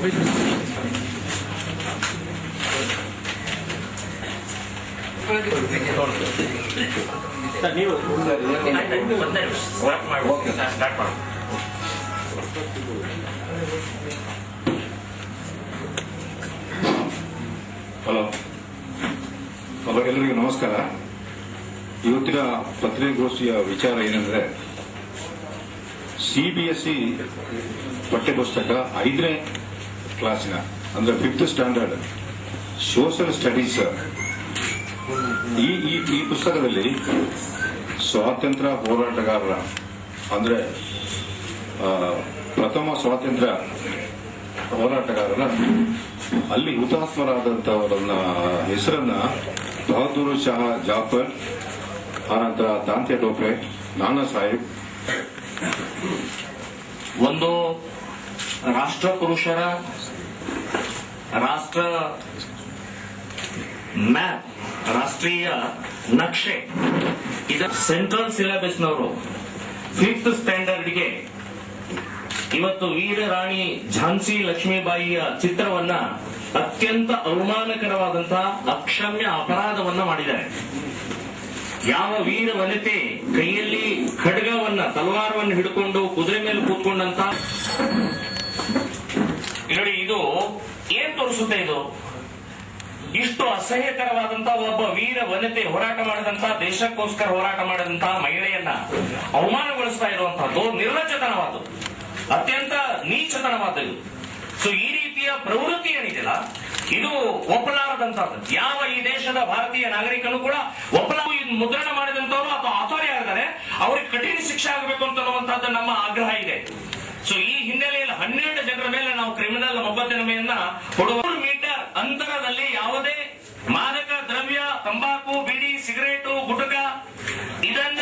ನೀವು ಹಲೋ, ಎಲ್ಲರಿಗೂ ನಮಸ್ಕಾರ. ಇವತ್ತಿನ ಪತ್ರಿಕಾಗೋಷ್ಠಿಯ ವಿಚಾರ ಏನಂದ್ರೆ, ಸಿಬಿಎಸ್ಇ ಪಠ್ಯಪುಸ್ತಕ 5ನೇ ಕ್ಲಾಸಿನ ಅಂದ್ರೆ 5th ಸ್ಟ್ಯಾಂಡರ್ಡ್ ಸೋಷಿಯಲ್ ಸ್ಟಡೀಸ್ ಈ ಪುಸ್ತಕದಲ್ಲಿ ಸ್ವಾತಂತ್ರ್ಯ ಹೋರಾಟಗಾರರ ಅಂದ್ರೆ ಪ್ರಥಮ ಸ್ವಾತಂತ್ರ್ಯ ಹೋರಾಟಗಾರರ ಅಲ್ಲಿ ಹುತಾತ್ಮರಾದಂತವರನ್ನ ಹೆಸರನ್ನ ಬಹದ್ದೂರ್ ಶಾ ಜಾಫರ್, ಆನಂತರ ತಾಂತ್ಯ ಟೋಪೆ, ನಾನಾ ಸಾಹೇಬ್, ಒಂದು ರಾಷ್ಟ್ರ ಪುರುಷರ ರಾಷ್ಟ್ರ ಮ್ಯಾಪ್, ರಾಷ್ಟ್ರೀಯ ನಕ್ಷೆ, ಇದು ಸೆಂಟ್ರಲ್ ಸಿಲೆಬಸ್ನವರು 5th ಸ್ಟ್ಯಾಂಡರ್ಡ್ಗೆ ಇವತ್ತು ವೀರ ರಾಣಿ ಝಾನ್ಸಿ ಲಕ್ಷ್ಮೀಬಾಯಿಯ ಚಿತ್ರವನ್ನ ಅತ್ಯಂತ ಅವಮಾನಕರವಾದಂತಹ ಅಕ್ಷಮ್ಯ ಅಪರಾಧವನ್ನ ಮಾಡಿದ್ದಾರೆ. ಯಾವ ವೀರ ವನಿತೆ ಕೈಯಲ್ಲಿ ಖಡ್ಗವನ್ನ, ತಲವಾರವನ್ನು ಹಿಡ್ಕೊಂಡು ಕುದುರೆ ಮೇಲೆ ಕೂತ್ಕೊಂಡಂತ ನೋಡಿ, ಇದು ಏನ್ ತೋರಿಸುತ್ತೆ? ಇದು ಇಷ್ಟು ಅಸಹ್ಯಕರವಾದಂತಹ ಒಬ್ಬ ವೀರ ವನಿತೆ, ಹೋರಾಟ ಮಾಡಿದಂತಹ, ದೇಶಕ್ಕೋಸ್ಕರ ಹೋರಾಟ ಮಾಡಿದಂತಹ ಮಹಿಳೆಯನ್ನ ಅವಮಾನಗೊಳಿಸ್ತಾ ಇರುವಂತಹದ್ದು ನಿರ್ಲಜ್ಜತನವಾದ, ಅತ್ಯಂತ ನೀಚತನವಾದದ್ದು. ಸೊ ಈ ರೀತಿಯ ಪ್ರವೃತ್ತಿ ಏನಿದೆಯಲ್ಲ, ಇದು ಒಪ್ಪಲಾರದಂತಹದ್ದು. ಯಾವ ಈ ದೇಶದ ಭಾರತೀಯ ನಾಗರಿಕನು ಕೂಡ ಮುದ್ರಣ ಮಾಡಿದಂತವರು ಅಥವಾ ಆಥೋರಿ ಆಗಿದ್ದಾರೆ, ಅವರಿಗೆ ಕಠಿಣ ಶಿಕ್ಷೆ ಆಗಬೇಕು ಅಂತನ್ನುವಂತಹದ್ದು ನಮ್ಮ ಆಗ್ರಹ ಇದೆ. ಸೊ ಈ ಹಿನ್ನೆಲೆಯಲ್ಲಿ 12 ಜನರ ಮೇಲೆ ನಾವು ಕ್ರಿಮಿನಲ್ ಮೊಕದ್ದಮೆಯನ್ನ ಕೊಡುವ. 100 ಮೀಟರ್ ಅಂತರದಲ್ಲಿ ಯಾವುದೇ ಮಾದಕ ದ್ರವ್ಯ, ತಂಬಾಕು, ಬೀಡಿ, ಸಿಗರೇಟು, ಗುಟಕ ಇದನ್ನ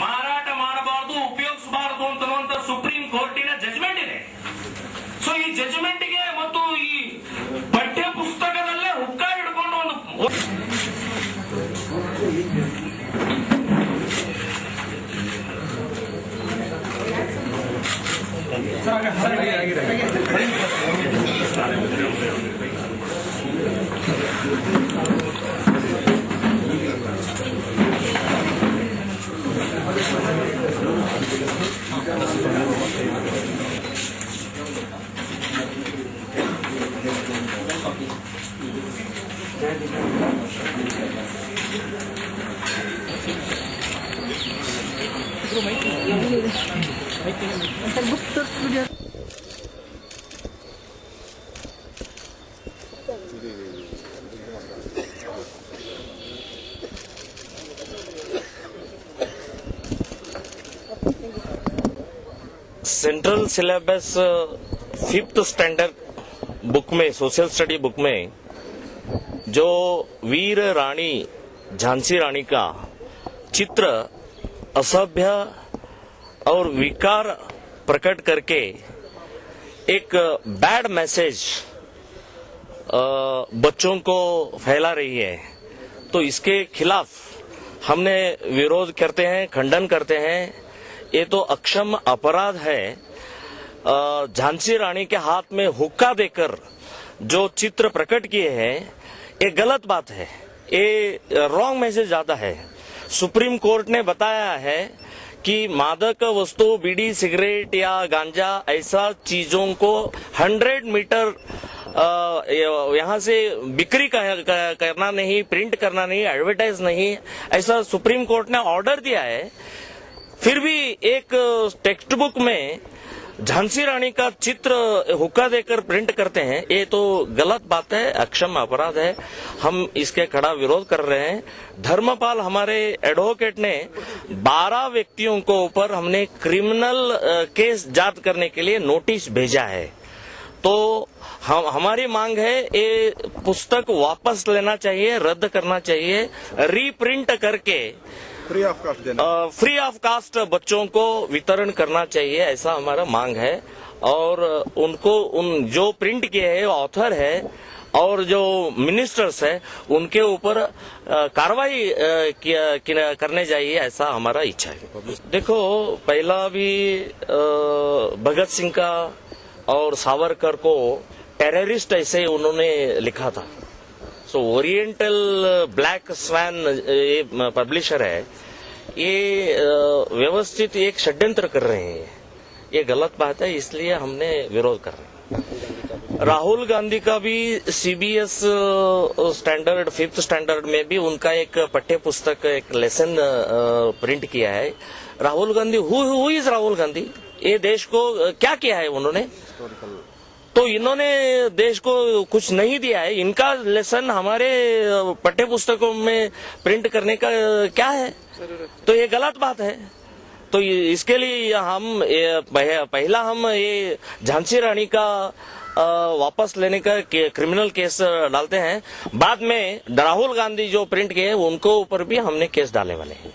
ಮಾರಾಟ ಮಾಡಬಾರದು, ಉಪಯೋಗಿಸಬಾರದು ಅಂತನ್ನುವಂತ ಸುಪ್ರೀಂ ಕೋರ್ಟಿನ ಜಜ್ಮೆಂಟ್ ಇದೆ. ಸೊ ಈ ಜಜ್ಮೆಂಟ್ಗೆ ಮತ್ತು ಈ ಪಠ್ಯ ಪುಸ್ತಕದಲ್ಲೇ ಹುಕ್ಕ ಹಿಡ್ಕೊಂಡು ಒಂದು central syllabus 5th standard book में, सोशल स्टडी बुक में, जो वीर रानी झांसी रानी का चित्र असभ्य और विकार प्रकट करके एक बैड मैसेज बच्चों को फैला रही है, तो इसके खिलाफ हमने विरोध करते हैं, खंडन करते हैं। ये तो अक्षम अपराध है। झांसी रानी के हाथ में हुक्का देकर जो चित्र प्रकट किए हैं, ये गलत बात है, ये रॉन्ग मैसेज आता है। सुप्रीम कोर्ट ने बताया है कि मादक वस्तु, बीड़ी, सिगरेट या गांजा ऐसा चीजों को 100 मीटर यहाँ से बिक्री करना नहीं, प्रिंट करना नहीं, एडवर्टाइज नहीं, ऐसा सुप्रीम कोर्ट ने ऑर्डर दिया है। फिर भी एक टेक्स्ट बुक में झांसी रानी का चित्र हुक्का देकर प्रिंट करते हैं, ये तो गलत बात है, अक्षम अपराध है। हम इसके कड़ा विरोध कर रहे हैं। धर्मपाल हमारे एडवोकेट ने 12 व्यक्तियों को ऊपर हमने क्रिमिनल केस जांच करने के लिए नोटिस भेजा है। तो हमारी मांग है, ये पुस्तक वापस लेना चाहिए, रद्द करना चाहिए, रीप्रिंट करके फ्री ऑफ कास्ट बच्चों को वितरण करना चाहिए, ऐसा हमारा मांग है। और उनको जो प्रिंट किए हैं ऑथर है और जो मिनिस्टर्स है उनके ऊपर कार्रवाई करने चाहिए, ऐसा हमारा इच्छा है। देखो, पहला भी भगत सिंह का और सावरकर को टेररिस्ट ऐसे उन्होंने लिखा था। सो ओरिएंटल ब्लैक स्वैन ये पब्लिशर है, ये व्यवस्थित एक षड्यंत्र कर रहे हैं। ये गलत बात है, इसलिए हमने विरोध कर रहे हैं। राहुल गांधी का भी सीबीएस स्टैंडर्ड 5th स्टैंडर्ड में भी उनका एक पाठ्य पुस्तक एक लेसन प्रिंट किया है। राहुल गांधी हु इज राहुल गांधी, ये देश को क्या किया है उन्होंने? तो इन्होंने देश को कुछ नहीं दिया है। इनका लेसन हमारे पाठ्य पुस्तकों में प्रिंट करने का क्या है? तो ये गलत बात है। तो इसके लिए हम पहला हम ये झांसी रानी का वापस लेने का क्रिमिनल केस डालते हैं। बाद में राहुल गांधी जो प्रिंट किए उनको ऊपर भी हमने केस डालने वाले हैं।